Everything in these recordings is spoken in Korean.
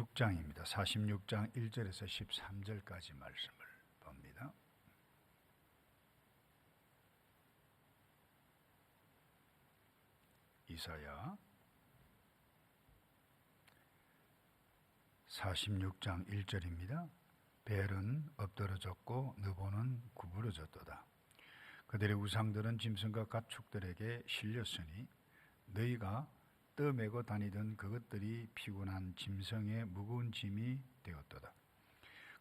46장입니다. 46장 1절에서 13절까지 말씀을 봅니다. 이사야 46장 1절입니다. 벨은 엎드러졌고 느보는 구부러졌도다. 그들의 우상들은 짐승과 가축들에게 실렸으니 너희가 떠매고 다니던 그것들이 피곤한 짐승의 무거운 짐이 되었도다.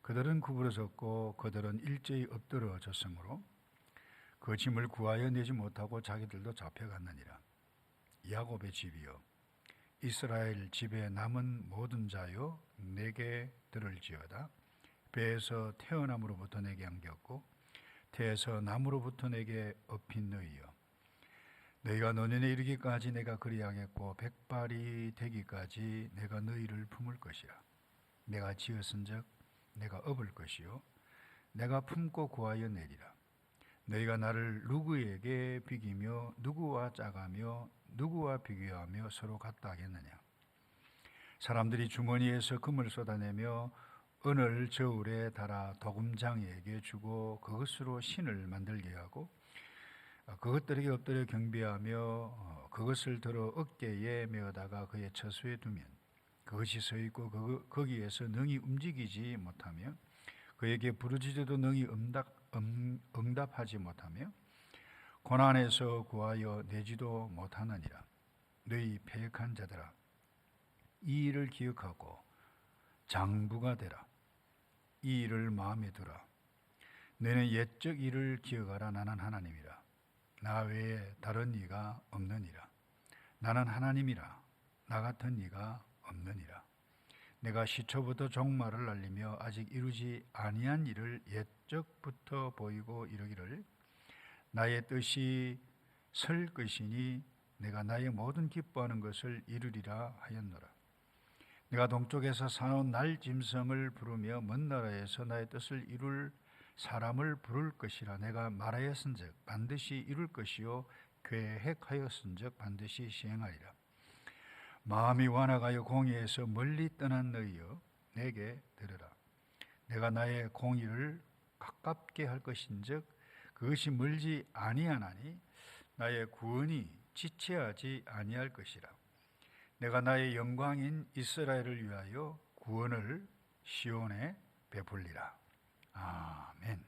그들은 구부러졌고 그들은 일제히 엎드러졌으므로 그 짐을 구하여 내지 못하고 자기들도 잡혀갔느니라. 야곱의 집이여, 이스라엘 집에 남은 모든 자여, 내게 들을지어다. 배에서 태어남으로부터 내게 안겼고 태에서 남으로부터 내게 업힌 너희여, 너희가 노년에 이르기까지 내가 그리하겠고 백발이 되기까지 내가 너희를 품을 것이라. 내가 지었은즉 내가 업을 것이요 내가 품고 구하여 내리라. 너희가 나를 누구에게 비기며 누구와 짜가며 누구와 비교하며 서로 같다 하겠느냐. 사람들이 주머니에서 금을 쏟아내며 은을 저울에 달아 도금장이에게 주고 그것으로 신을 만들게 하고 그것들에게 엎드려 경배하며 그것을 들어 어깨에 메어다가 그의 처소에 두면 그것이 서 있고 거기에서 능히 움직이지 못하며 그에게 부르짖어도 능히 응답하지 못하며 고난에서 구하여 내지도 못하느니라. 너희 패역한 자들아, 이 일을 기억하고 장부가 되라. 이 일을 마음에 두라. 너는 옛적 일을 기억하라. 나는 하나님이라. 나 외에 다른 이가 없느니라. 나는 하나님이라. 나 같은 이가 없느니라. 내가 시초부터 종말을 알리며 아직 이루지 아니한 일을 옛적부터 보이고 이르기를 나의 뜻이 설 것이니 내가 나의 모든 기뻐하는 것을 이루리라 하였노라. 내가 동쪽에서 사놓은 날 짐승을 부르며 먼 나라에서 나의 뜻을 이룰 사람을 부를 것이라. 내가 말하였은즉 반드시 이룰 것이요 계획하였은즉 반드시 시행하리라. 마음이 완악하여 공의에서 멀리 떠난 너희여, 내게 들으라. 내가 나의 공의를 가깝게 할 것인즉 그것이 멀지 아니하나니 나의 구원이 지체하지 아니할 것이라. 내가 나의 영광인 이스라엘을 위하여 구원을 시온에 베풀리라. 아멘.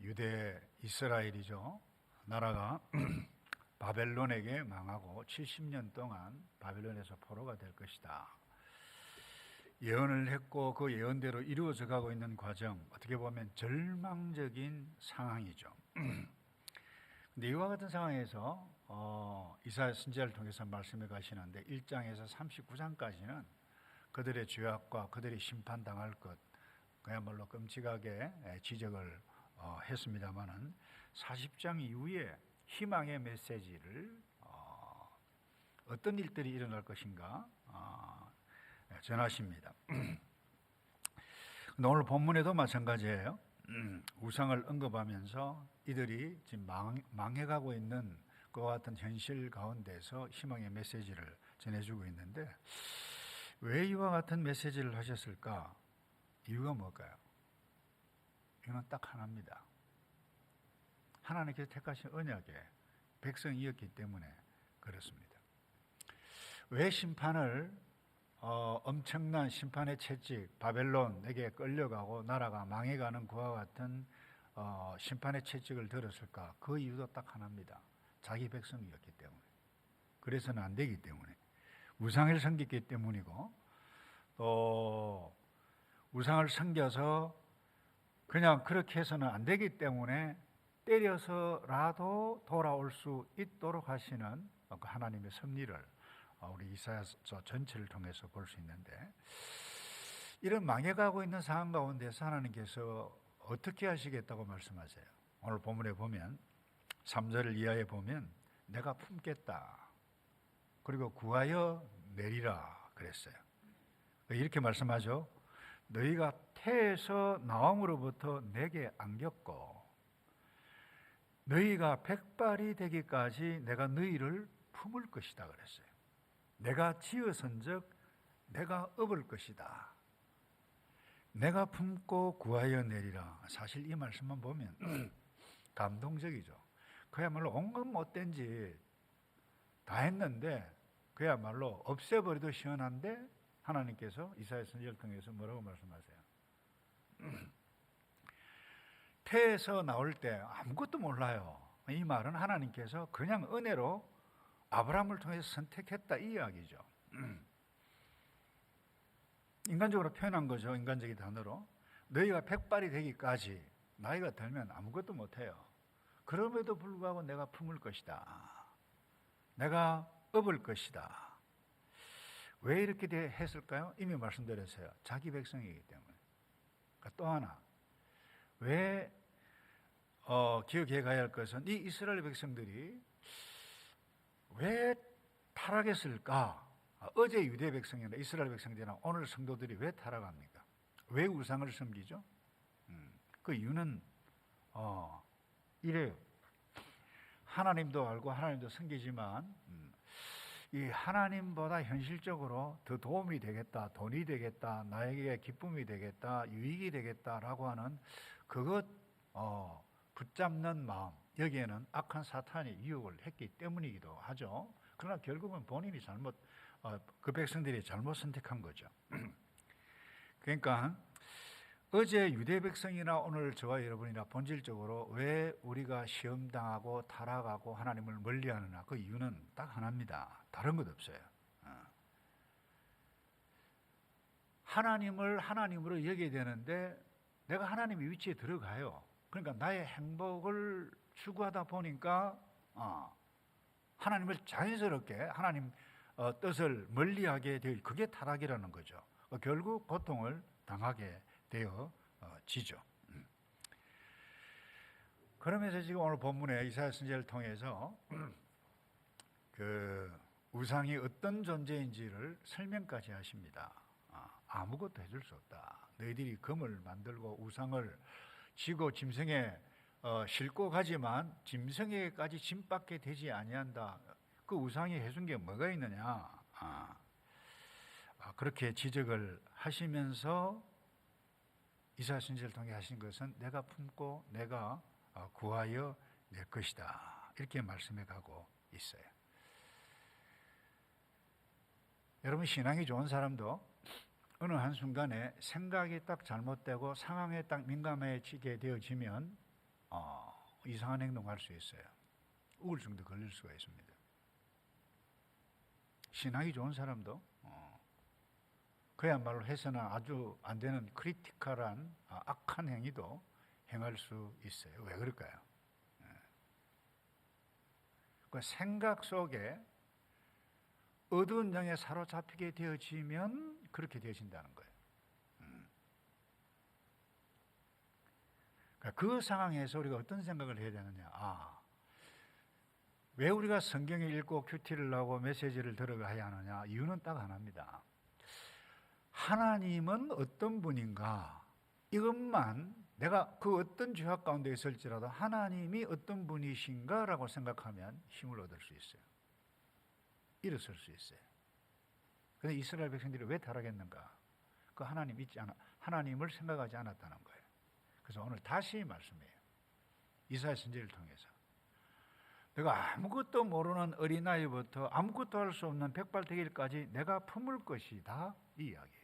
유대 이스라엘이죠. 나라가 바벨론에게 망하고 70년 동안 바벨론에서 포로가 될 것이다. 예언을 했고 그 예언대로 이루어져 가고 있는 과정, 어떻게 보면 절망적인 상황이죠. 근데 이와 같은 상황에서 이사야 선지자를 통해서 말씀해 가시는데 1장에서 39장까지는 그들의 죄악과 그들이 심판당할 것, 그야말로 끔찍하게 지적을 했습니다마는 40장 이후에 희망의 메시지를 어떤 일들이 일어날 것인가 전하십니다. 오늘 본문에도 마찬가지예요. 우상을 언급하면서 이들이 지금 망해가고 있는 그와 같은 현실 가운데서 희망의 메시지를 전해주고 있는데 왜 이와 같은 메시지를 하셨을까? 이유가 뭘까요? 이유는 딱 하나입니다. 하나님께서 택하신 언약의 백성이었기 때문에 그렇습니다. 왜 심판을 엄청난 심판의 채찍, 바벨론에게 끌려가고 나라가 망해가는 그와 같은 심판의 채찍을 들었을까? 그 이유도 딱 하나입니다. 자기 백성이었기 때문에. 그래서는 안 되기 때문에. 우상을 섬겼기 때문이고 또 우상을 섬겨서 그냥 그렇게 해서는 안 되기 때문에 때려서라도 돌아올 수 있도록 하시는 하나님의 섭리를 우리 이사야서 전체를 통해서 볼 수 있는데, 이런 망해가고 있는 상황 가운데서 하나님께서 어떻게 하시겠다고 말씀하세요? 오늘 본문에 보면 3절 이하에 보면 내가 품겠다, 그리고 구하여 내리라 그랬어요. 이렇게 말씀하죠. 너희가 태에서 나옴으로부터 내게 안겼고 너희가 백발이 되기까지 내가 너희를 품을 것이다 그랬어요. 내가 지어선즉 내가 업을 것이다. 내가 품고 구하여 내리라. 사실 이 말씀만 보면 감동적이죠. 그야말로 온갖 못된 짓 다 했는데 그야말로 없애버려도 시원한데 하나님께서 이사야 선지자를 통해서 뭐라고 말씀하세요? 태에서 나올 때 아무것도 몰라요. 이 말은 하나님께서 그냥 은혜로 아브라함을 통해서 선택했다 이 이야기죠. 인간적으로 표현한 거죠. 인간적인 단어로. 너희가 백발이 되기까지 나이가 들면 아무것도 못해요. 그럼에도 불구하고 내가 품을 것이다. 내가 업을 것이다. 왜 이렇게 했을까요? 이미 말씀드렸어요. 자기 백성이기 때문에. 그러니까 또 하나, 왜 기억해 가야 할 것은 이 이스라엘 백성들이 왜 타락했을까? 어제 유대 백성이나 이스라엘 백성들이나 오늘 성도들이 왜 타락합니까? 왜 우상을 섬기죠? 그 이유는 이래요. 하나님도 알고 하나님도 섬기지만 이 하나님보다 현실적으로 더 도움이 되겠다, 돈이 되겠다, 나에게 기쁨이 되겠다, 유익이 되겠다라고 하는 그것 붙잡는 마음, 여기에는 악한 사탄이 유혹을 했기 때문이기도 하죠. 그러나 결국은 본인이 그 백성들이 잘못 선택한 거죠. 그러니까 어제 유대 백성이나 오늘 저와 여러분이나 본질적으로 왜 우리가 시험당하고 타락하고 하나님을 멀리하느냐, 그 이유는 딱 하나입니다. 다른 것 없어요. 하나님을 하나님으로 여기게 되는데 내가 하나님의 위치에 들어가요. 그러니까 나의 행복을 추구하다 보니까 하나님을 자연스럽게 하나님 뜻을 멀리하게 되어, 그게 타락이라는 거죠. 결국 고통을 당하게 되어지죠. 그러면서 지금 오늘 본문에 이사야 선지자를 통해서 그 우상이 어떤 존재인지를 설명까지 하십니다. 아무것도 해줄 수 없다. 너희들이 금을 만들고 우상을 지고 짐승에 싣고 가지만 짐승에게까지 짐밖에 되지 아니한다. 그 우상이 해준 게 뭐가 있느냐? 그렇게 지적을 하시면서 이사야 선지자를 통해 하신 것은 내가 품고 내가 구하여 낼 것이다. 이렇게 말씀해 가고 있어요. 여러분, 신앙이 좋은 사람도 어느 한순간에 생각이 딱 잘못되고 상황에 딱 민감해지게 되어지면 이상한 행동을 할 수 있어요. 우울증도 걸릴 수가 있습니다. 신앙이 좋은 사람도 그야말로 해서는 아주 안 되는 크리티컬한 악한 행위도 행할 수 있어요. 왜 그럴까요? 그 생각 속에 어두운 영에 사로잡히게 되어지면 그렇게 되어진다는 거예요. 그러니까 그 상황에서 우리가 어떤 생각을 해야 되느냐? 왜 우리가 성경을 읽고 큐티를 하고 메시지를 들어가야 하느냐? 이유는 딱 하나입니다. 하나님은 어떤 분인가? 이것만 내가 그 어떤 죄악 가운데 있을지라도 하나님이 어떤 분이신가라고 생각하면 힘을 얻을 수 있어요. 일어설 수 있어요. 그런데 이스라엘 백성들이 왜 타락했는가? 그 하나님을 생각하지 않았다는 거예요. 그래서 오늘 다시 말씀해요. 이사야 선지자를 통해서. 내가 아무것도 모르는 어린아이부터 아무것도 할 수 없는 백발되기까지 내가 품을 것이다. 이 이야기예요.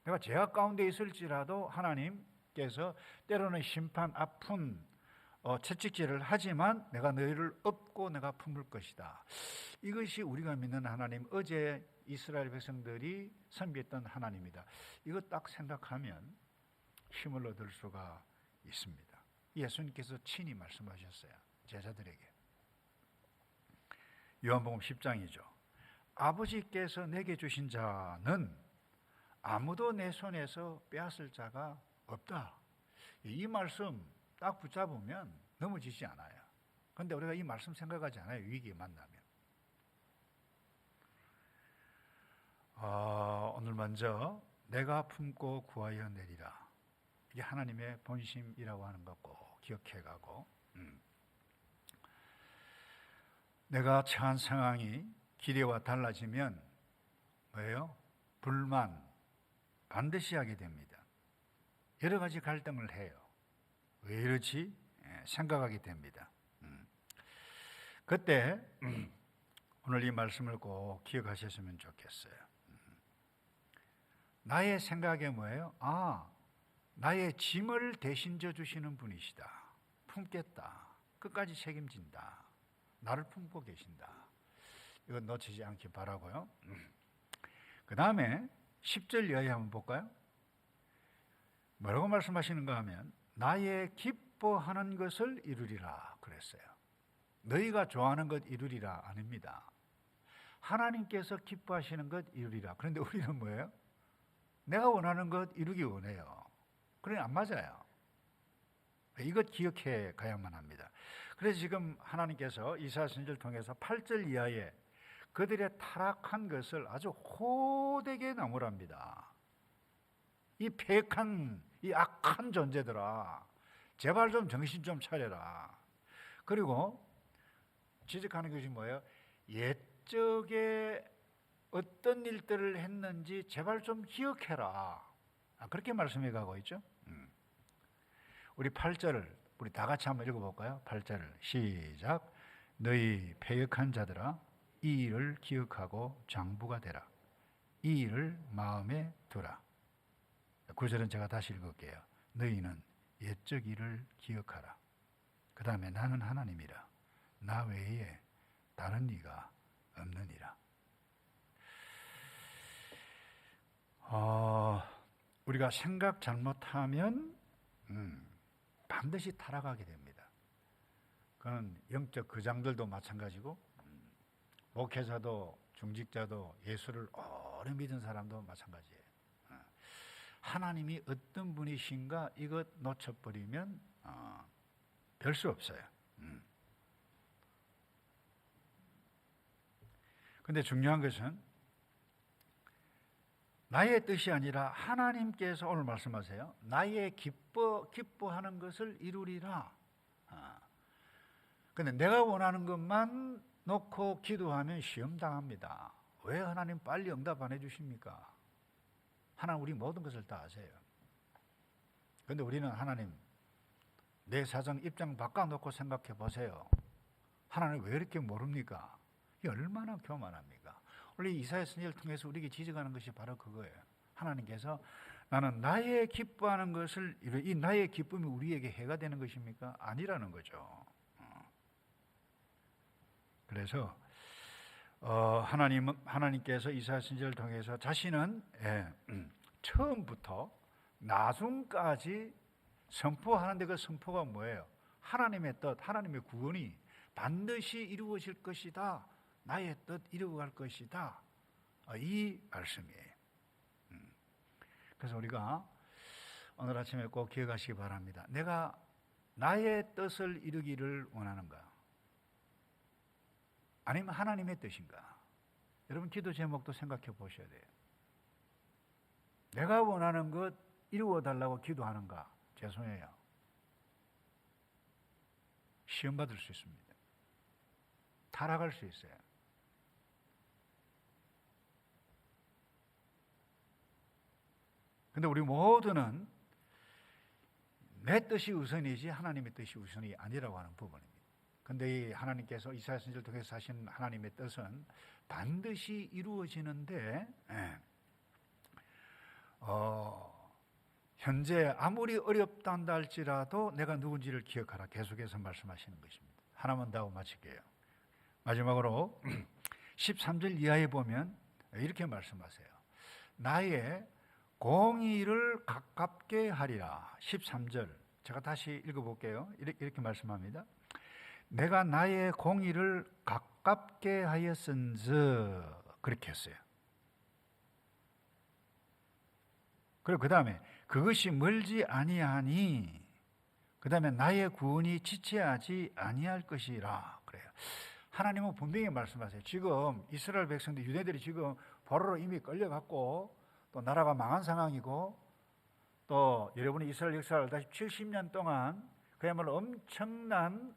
내가 죄악 가운데 있을지라도 하나님께서 때로는 심판, 아픈 채찍질을 하지만 내가 너희를 업고 내가 품을 것이다. 이것이 우리가 믿는 하나님, 어제 이스라엘 백성들이 섬겼던 하나님이다. 이거 딱 생각하면 힘을 얻을 수가 있습니다. 예수님께서 친히 말씀하셨어요. 제자들에게. 요한복음 10장이죠. 아버지께서 내게 주신 자는 아무도 내 손에서 빼앗을 자가 없다. 이 말씀 딱 붙잡으면 넘어지지 않아요. 그런데 우리가 이 말씀 생각하지 않아요. 위기에 만나면. 오늘 먼저 내가 품고 구하여 내리라. 이게 하나님의 본심이라고 하는 거 꼭 기억해 가고, 내가 처한 상황이 기대와 달라지면 뭐예요? 불만 반드시 하게 됩니다. 여러 가지 갈등을 해요. 왜 이러지? 생각하게 됩니다. 그때 오늘 이 말씀을 꼭 기억하셨으면 좋겠어요. 나의 생각에 뭐예요? 나의 짐을 대신 져주시는 분이시다. 품겠다. 끝까지 책임진다. 나를 품고 계신다. 이건 놓치지 않기 바라고요. 그 다음에 10절 이하에 한번 볼까요? 뭐라고 말씀하시는가 하면 나의 기뻐하는 것을 이루리라 그랬어요. 너희가 좋아하는 것 이루리라 아닙니다. 하나님께서 기뻐하시는 것 이루리라. 그런데 우리는 뭐예요? 내가 원하는 것 이루기 원해요. 그러니 안 맞아요. 이것 기억해 가야만 합니다. 그래서 지금 하나님께서 이사야 선지자를 통해서 8절 이하에 그들의 타락한 것을 아주 호되게 나무랍니다. 이 패역한, 이 악한 존재들아, 제발 좀 정신 좀 차려라. 그리고 지적하는 것이 뭐예요? 옛적에 어떤 일들을 했는지 제발 좀 기억해라. 그렇게 말씀해 가고 있죠. 우리 8절을 우리 다 같이 한번 읽어볼까요? 8절을 시작. 너희 패역한 자들아 이 일을 기억하고 장부가 되라. 이 일을 마음에 두라. 9절은 제가 다시 읽을게요. 너희는 옛적 일을 기억하라. 그 다음에 나는 하나님이라. 나 외에 다른 이가 없느니라. 우리가 생각 잘못하면 반드시 타락하게 됩니다. 그건 영적 거장들도 마찬가지고 목회자도 중직자도 예수를 오래 믿은 사람도 마찬가지예요. 하나님이 어떤 분이신가 이것 놓쳐버리면 별 수 없어요. 그런데 중요한 것은 나의 뜻이 아니라 하나님께서 오늘 말씀하세요. 나의 기뻐하는 것을 이루리라. 그런데 내가 원하는 것만 놓고 기도하면 시험 당합니다. 왜 하나님 빨리 응답 안 해주십니까? 하나님 우리 모든 것을 다 아세요. 그런데 우리는 하나님 내 사정 입장 바꿔놓고 생각해 보세요. 하나님 왜 이렇게 모릅니까? 이게 얼마나 교만합니까? 원래 이사야 선지자를 통해서 우리에게 지적하는 것이 바로 그거예요. 하나님께서 나는 나의 기뻐하는 것을 이 나의 기쁨이 우리에게 해가 되는 것입니까? 아니라는 거죠. 그래서 하나님께서 이사야 선지자를 통해서 자신은 처음부터 나중까지 선포하는데 그 선포가 뭐예요? 하나님의 뜻, 하나님의 구원이 반드시 이루어질 것이다. 나의 뜻 이루어갈 것이다. 이 말씀이에요. 그래서 우리가 오늘 아침에 꼭 기억하시기 바랍니다. 내가 나의 뜻을 이루기를 원하는가? 아니면 하나님의 뜻인가? 여러분 기도 제목도 생각해 보셔야 돼요. 내가 원하는 것 이루어 달라고 기도하는가? 죄송해요. 시험 받을 수 있습니다. 타락할 수 있어요. 근데 우리 모두는 내 뜻이 우선이지 하나님의 뜻이 우선이 아니라고 하는 부분입니다. 그런데 이 하나님께서 이사야 선지자를 통해서 하신 하나님의 뜻은 반드시 이루어지는데 현재 아무리 어렵다 한다 할지라도 내가 누군지를 기억하라. 계속해서 말씀하시는 것입니다. 하나만 더 하고 마칠게요. 마지막으로 13절 이하에 보면 이렇게 말씀하세요. 나의 공의를 가깝게 하리라. 13절 제가 다시 읽어볼게요. 이렇게 말씀합니다. 내가 나의 공의를 가깝게 하였은즉 그렇게 했어요. 그리고 그 다음에 그것이 멀지 아니하니 그 다음에 나의 구원이 지체하지 아니할 것이라 그래요. 하나님은 분명히 말씀하세요. 지금 이스라엘 백성들 유대들이 지금 포로로 이미 끌려갔고 또 나라가 망한 상황이고 또 여러분이 이스라엘 역사를 알다시피 70년 동안 그야말로 엄청난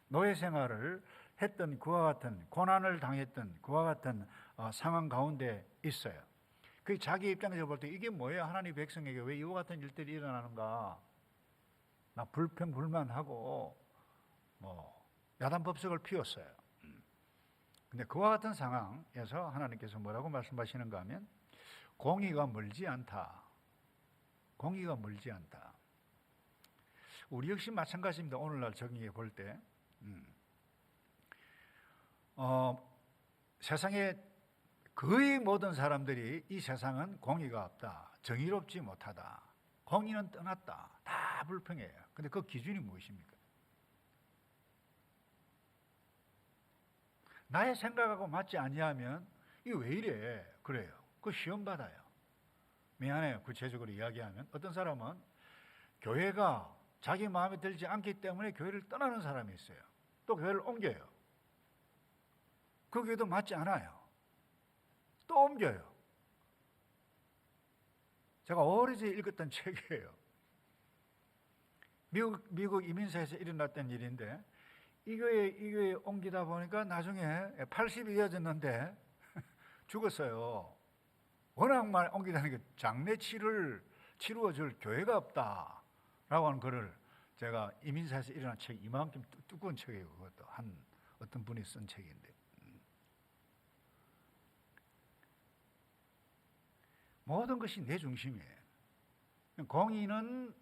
노예 생활을 했던 그와 같은 고난을 당했던 그와 같은 상황 가운데 있어요. 그 자기 입장에서 볼 때 이게 뭐예요? 하나님 백성에게 왜 이와 같은 일들이 일어나는가? 나 불평불만하고 야단법석을 피웠어요. 근데 그와 같은 상황에서 하나님께서 뭐라고 말씀하시는가 하면 공의가 멀지 않다. 공의가 멀지 않다. 우리 역시 마찬가지입니다. 오늘날 적용해 볼 때 세상에 거의 모든 사람들이 이 세상은 공의가 없다. 정의롭지 못하다. 공의는 떠났다. 다 불평해요. 근데 그 기준이 무엇입니까? 나의 생각하고 맞지 아니하면 이게 왜 이래? 그래요. 그 시험 받아요. 미안해요. 구체적으로 이야기하면 어떤 사람은 교회가 자기 마음에 들지 않기 때문에 교회를 떠나는 사람이 있어요. 또 교회를 옮겨요. 그 교회도 맞지 않아요. 또 옮겨요. 제가 어리지 읽었던 책이에요. 미국 이민사에서 일어났던 일인데 이 교회 옮기다 보니까 나중에 80이 이어졌는데 죽었어요. 워낙 많이 옮기다는 게 장례 치루어 줄 교회가 없다라고 하는 글을 제가 이민사에서 일어난 책 이만큼 두꺼운 책이에요. 그것도 어떤 분이 쓴 책인데 모든 것이 내 중심이에요. 공의는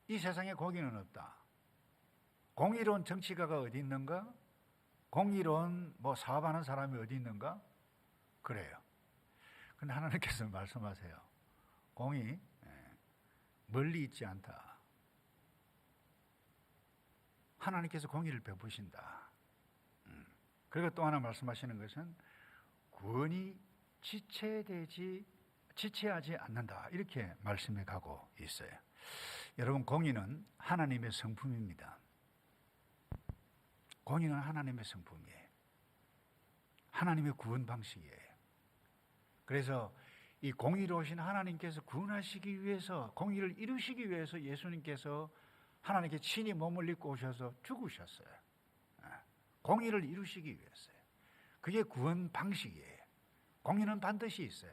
이 세상에 공의는 없다. 공의로운 정치가가 어디 있는가? 공의로운 사업하는 사람이 어디 있는가? 그래요. 근데 하나님께서 말씀하세요. 공의 멀리 있지 않다. 하나님께서 공의를 베푸신다. 그리고 또 하나 말씀하시는 것은 구원이 지체하지 않는다. 이렇게 말씀해 가고 있어요. 여러분, 공의는 하나님의 성품입니다. 공의는 하나님의 성품이에요. 하나님의 구원 방식이에요. 그래서 이 공의로우신 하나님께서 구원하시기 위해서, 공의를 이루시기 위해서 예수님께서 하나님께 친히 몸을 입고 오셔서 죽으셨어요. 공의를 이루시기 위해서요. 그게 구원 방식이에요. 공의는 반드시 있어요.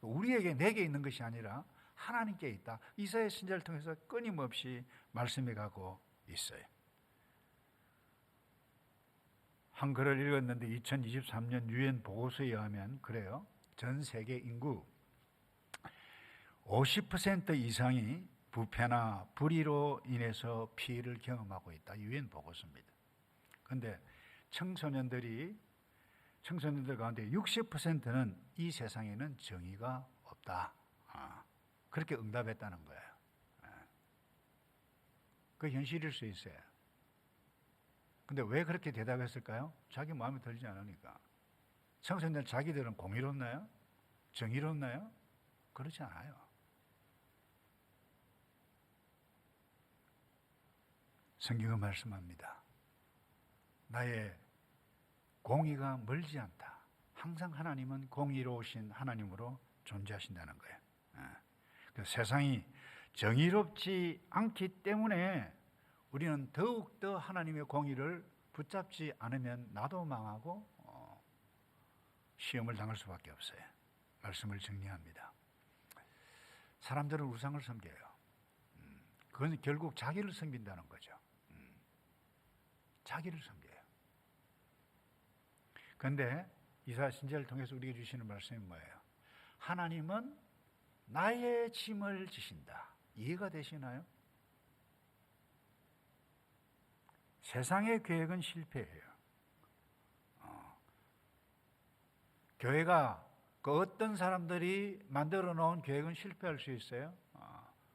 우리에게 내게 있는 것이 아니라 하나님께 있다. 이사야 선지자를 통해서 끊임없이 말씀해 가고 있어요. 한 글을 읽었는데 2023년 유엔 보고서에 의하면 그래요. 전 세계 인구 50% 이상이 부패나 불의로 인해서 피해를 경험하고 있다. 유엔 보고서입니다. 그런데 청소년들 가운데 60%는 이 세상에는 정의가 없다. 그렇게 응답했다는 거예요. 그 현실일 수 있어요. 근데 왜 그렇게 대답했을까요? 자기 마음에 들지 않으니까. 청소년들 자기들은 공의롭나요? 정의롭나요? 그렇지 않아요. 성경은 말씀합니다. 나의 공의가 멀지 않다. 항상 하나님은 공의로우신 하나님으로 존재하신다는 거예요. 세상이 정의롭지 않기 때문에 우리는 더욱더 하나님의 공의를 붙잡지 않으면 나도 망하고 시험을 당할 수밖에 없어요. 말씀을 정리합니다. 사람들은 우상을 섬겨요. 그건 결국 자기를 섬긴다는 거죠. 자기를 섬겨요. 그런데 이사야 선지자를 통해서 우리에게 주시는 말씀이 뭐예요? 하나님은 나의 짐을 지신다. 이해가 되시나요? 세상의 계획은 실패해요. 교회가 그 어떤 사람들이 만들어 놓은 계획은 실패할 수 있어요.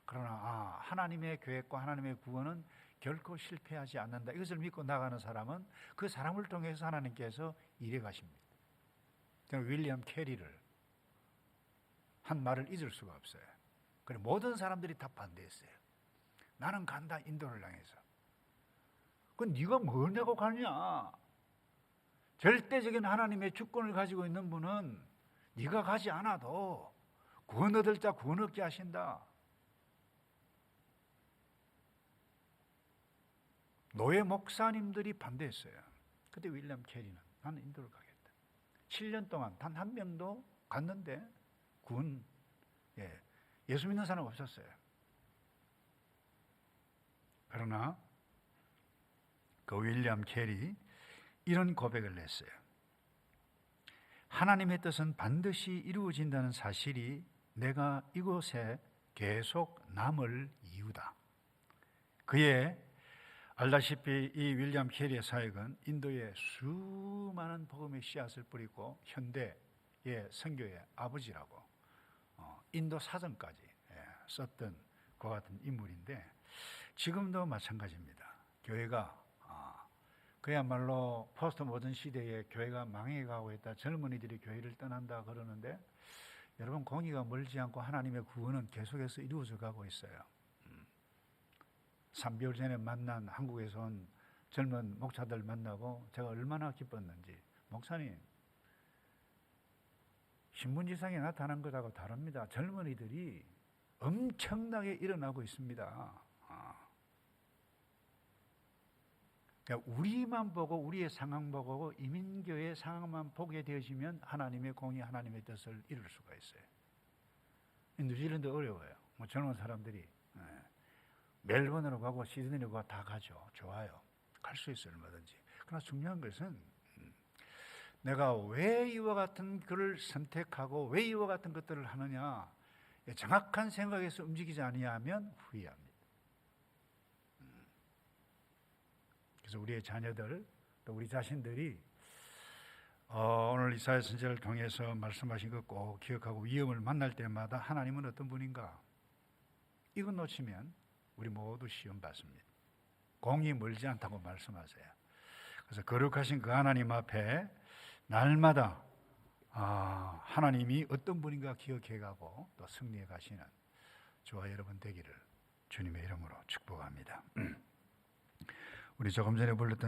그러나 하나님의 계획과 하나님의 구원은 결코 실패하지 않는다. 이것을 믿고 나가는 사람은 그 사람을 통해서 하나님께서 일해 가십니다. 저는 윌리엄 캐리를 한 말을 잊을 수가 없어요. 그래 모든 사람들이 다 반대했어요. 나는 간다, 인도를 향해서. 그건 네가 뭐냐고 가느냐. 절대적인 하나님의 주권을 가지고 있는 분은 네가 가지 않아도 구원 얻을 자 구원 얻게 하신다. 노예 목사님들이 반대했어요. 그때 윌리엄 캐리는 나는 인도를 가겠다. 7년 동안 단 한 명도 갔는데 예수 믿는 사람 없었어요. 그러나 그 윌리엄 캐리 이런 고백을 했어요. 하나님의 뜻은 반드시 이루어진다는 사실이 내가 이곳에 계속 남을 이유다. 그의 알다시피 이 윌리엄 캐리의 사역은 인도에 수많은 복음의 씨앗을 뿌리고 현대의 선교의 아버지라고 인도 사전까지 썼던 그와 같은 인물인데 지금도 마찬가지입니다. 교회가 그야말로 포스트 모던 시대에 교회가 망해가고 있다. 젊은이들이 교회를 떠난다 그러는데 여러분 공의가 멀지 않고 하나님의 구원은 계속해서 이루어져 가고 있어요. 3개월 전에 만난 한국에서 온 젊은 목사들 만나고 제가 얼마나 기뻤는지 목사님 신문지상에 나타난 것하고 다릅니다. 젊은이들이 엄청나게 일어나고 있습니다. 그러니까 우리만 보고 우리의 상황 보고 이민교의 상황만 보게 되어지면 하나님의 공의 하나님의 뜻을 이룰 수가 있어요. 뉴질랜드 어려워요. 젊은 사람들이 멜번으로 가고 시드니로 가고 다 가죠. 좋아요. 갈 수 있어요. 얼마든지. 그러나 중요한 것은 내가 왜 이와 같은 글을 선택하고 왜 이와 같은 것들을 하느냐 정확한 생각에서 움직이지 아니하면 후회합니다. 그래서 우리의 자녀들 또 우리 자신들이 오늘 이사야 선지자를 통해서 말씀하신 것 꼭 기억하고 위험을 만날 때마다 하나님은 어떤 분인가 이거 놓치면 우리 모두 시험 받습니다. 공이 멀지 않다고 말씀하세요. 그래서 거룩하신 그 하나님 앞에 날마다 하나님이 어떤 분인가 기억해가고 또 승리해 가시는 저와 여러분 되기를 주님의 이름으로 축복합니다. 우리 조금 전에 불렀던